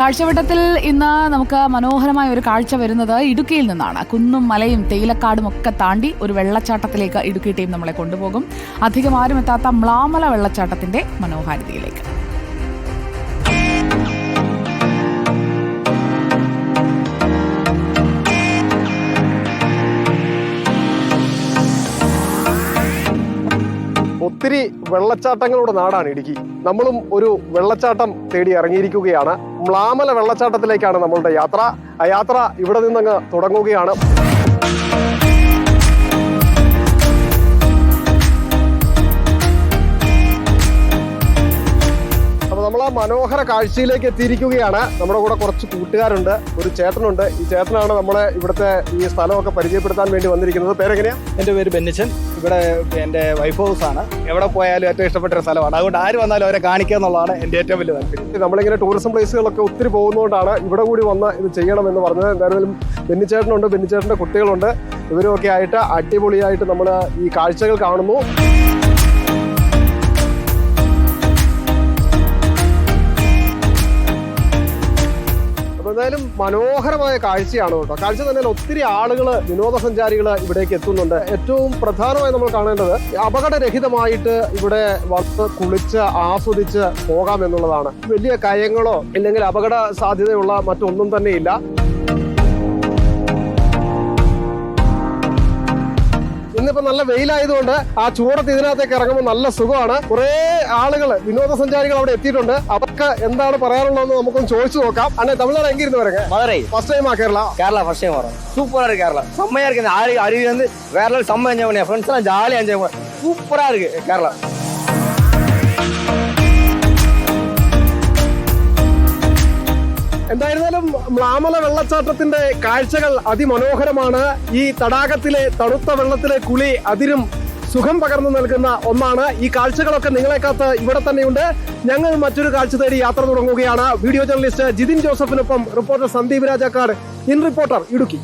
കാഴ്ചവട്ടത്തിൽ ഇന്ന് നമുക്ക് മനോഹരമായ ഒരു കാഴ്ച വരുന്നത് ഇടുക്കിയിൽ നിന്നാണ്. കുന്നും മലയും തേയിലക്കാടും ഒക്കെ താണ്ടി ഒരു വെള്ളച്ചാട്ടത്തിലേക്ക് ഇടുക്കി ടീം നമ്മളെ കൊണ്ടുപോകും. അധികം ആരും എത്താത്ത മ്ലാമല വെള്ളച്ചാട്ടത്തിന്റെ മനോഹാരിതയിലേക്ക്. ഒത്തിരി വെള്ളച്ചാട്ടങ്ങളുടെ നാടാണ് ഇടുക്കി. നമ്മളും ഒരു വെള്ളച്ചാട്ടം തേടി ഇറങ്ങിയിരിക്കുകയാണ്. മ്ലാമല വെള്ളച്ചാട്ടത്തിലേക്കാണ് നമ്മളുടെ യാത്ര. ആ യാത്ര ഇവിടെ നിന്നങ്ങ് തുടങ്ങുകയാണ്. നമ്മൾ ആ മനോഹര കാഴ്ചയിലേക്ക് എത്തിയിരിക്കുകയാണ്. നമ്മുടെ കൂടെ കുറച്ച് കൂട്ടുകാരുണ്ട്, ഒരു ചേട്ടനുണ്ട്. ഈ ചേട്ടനാണ് നമ്മളെ ഇവിടുത്തെ ഈ സ്ഥലമൊക്കെ പരിചയപ്പെടുത്താൻ വേണ്ടി വന്നിരിക്കുന്നത്. പേരെങ്ങനെയാ? എൻ്റെ പേര് ബെന്നിച്ചൻ. ഇവിടെ എൻ്റെ വൈഫ് ഹൗസ് ആണ്. എവിടെ പോയാലും ഏറ്റവും ഇഷ്ടപ്പെട്ട ഒരു സ്ഥലമാണ്. അതുകൊണ്ട് ആര് വന്നാലും അവരെ കാണിക്കുക എന്നുള്ളതാണ് എൻ്റെ ഏറ്റവും വലിയ താല്പര്യം. നമ്മളിങ്ങനെ ടൂറിസം പ്ലേസുകളൊക്കെ ഒത്തിരി പോകുന്നതുകൊണ്ടാണ് ഇവിടെ കൂടി വന്ന് ഇത് ചെയ്യണമെന്ന് പറഞ്ഞത്. എന്തായാലും ബെന്നിച്ചേട്ടനുണ്ട്, ബെന്നിച്ചേട്ടൻ്റെ കുട്ടികളുണ്ട്. ഇവരുമൊക്കെ ആയിട്ട് അടിപൊളിയായിട്ട് നമ്മൾ ഈ കാഴ്ചകൾ കാണുന്നു. എന്തായാലും മനോഹരമായ കാഴ്ചയാണ് കേട്ടോ. കാഴ്ച തന്നെ ഒത്തിരി ആളുകൾ, വിനോദസഞ്ചാരികൾ ഇവിടേക്ക് എത്തുന്നുണ്ട്. ഏറ്റവും പ്രധാനമായി നമ്മൾ കാണേണ്ടത് അപകടരഹിതമായിട്ട് ഇവിടെ വന്ന് കുളിച്ച് ആസ്വദിച്ച് പോകാം എന്നുള്ളതാണ്. വലിയ കയങ്ങളോ ഇല്ലെങ്കിൽ അപകട സാധ്യതയുള്ള മറ്റൊന്നും തന്നെയില്ല. ഇന്നിപ്പോ നല്ല വെയിലായതുകൊണ്ട് ആ ചൂടത്ത് ഇതിനകത്തേക്ക് ഇറങ്ങുമ്പോൾ നല്ല സുഖമാണ്. കുറെ ആളുകൾ, വിനോദസഞ്ചാരികൾ അവിടെ എത്തിയിട്ടുണ്ട്. അവർക്ക് എന്താണ് പറയാനുള്ളതെന്ന് നമുക്കൊന്ന് ചോദിച്ചു നോക്കാം. അണ്ണേ, തമിഴ്നാട് എങ്കിരുന്നു വരங்க? மதுரை. ஃபர்ஸ்ட் டைமா கேரளா? கேரளா ஃபர்ஸ்ட் டைம் வரோம். சூப்பரா இருக்கு கேரளா. செம்மையா இருக்கு. இந்த அருவி வந்து வேற லெவல். செம்ம என்ஜாய் பண்ணேன். ஃப்ரெண்ட்ஸ் எல்லாம் ஜாலியா என்ஜாய் பண்ணேன். சூப்பரா இருக்கு கேரளா. എന്തായിരുന്നാലും മ്ലാമല വെള്ളച്ചാട്ടത്തിന്റെ കാഴ്ചകൾ അതിമനോഹരമാണ്. ഈ തടാകത്തിലെ തണുത്ത വെള്ളത്തിലെ കുളി അതിരും സുഖം പകർന്നു നൽകുന്ന ഒന്നാണ്. ഈ കാഴ്ചകളൊക്കെ നിങ്ങളെ കാത്ത് ഇവിടെ തന്നെയുണ്ട്. ഞങ്ങൾ മറ്റൊരു കാഴ്ച തേടി യാത്ര തുടങ്ങുകയാണ്. വീഡിയോ ജേർണലിസ്റ്റ് ജിതിൻ ജോസഫിനൊപ്പം reporter Sandeep Rajakkad, in reporter Idukki.